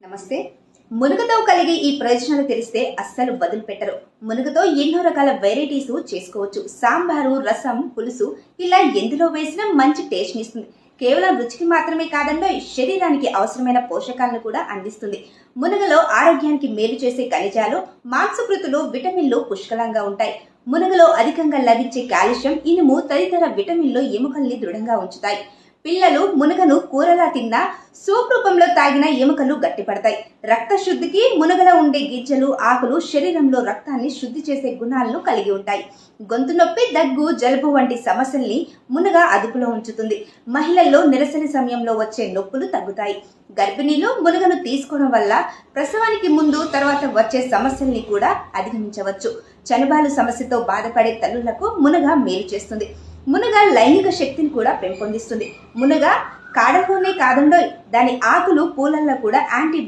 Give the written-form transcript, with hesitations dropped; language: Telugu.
నమస్తే. మునగతో కలిగే ఈ ప్రయోజనాలు తెలిస్తే అస్సలు వదిలిపెట్టరు. మునగతో ఎన్నో రకాల వెరైటీస్ చేసుకోవచ్చు. సాంబారు, రసం, పులుసు ఇలా ఎందులో వేసినా మంచి టేస్ట్ ఇస్తుంది. కేవలం రుచికి మాత్రమే కాదండో శరీరానికి అవసరమైన పోషకాలను కూడా అందిస్తుంది. మునగలో ఆరోగ్యానికి మేలు చేసే ఖనిజాలు, మాంసకృతులు, విటమిన్లు పుష్కలంగా ఉంటాయి. మునగలో అధికంగా లభించే కాల్షియం, ఇనుము తదితర విటమిన్లు ఎముకల్ని దృఢంగా ఉంచుతాయి. పిల్లలు మునగను కూరలా తిన్నా, సూప్ రూపంలో తాగిన ఎముకలు గట్టిపడతాయి. రక్త శుద్ధికి మునగలో ఉండే గింజలు, ఆకులు శరీరంలో రక్తాన్ని శుద్ధి చేసే గుణాలను కలిగి ఉంటాయి. గొంతు నొప్పి, దగ్గు, జలుబు వంటి సమస్యల్ని మునగ అదుపులో ఉంచుతుంది. మహిళల్లో నిరసన సమయంలో వచ్చే నొప్పులు తగ్గుతాయి. గర్భిణీలు మునగను తీసుకోవడం వల్ల ప్రసవానికి ముందు, తర్వాత వచ్చే సమస్యల్ని కూడా అధిగమించవచ్చు. చనుబాలు సమస్యతో బాధపడే తల్లులకు మునగ మేలు చేస్తుంది. మునగ లైంగిక శక్తిని కూడా పెంపొందిస్తుంది. మునగ కాడలోనే కాదండోయ్, దాని ఆకులు, పూలల్లో కూడా యాంటీ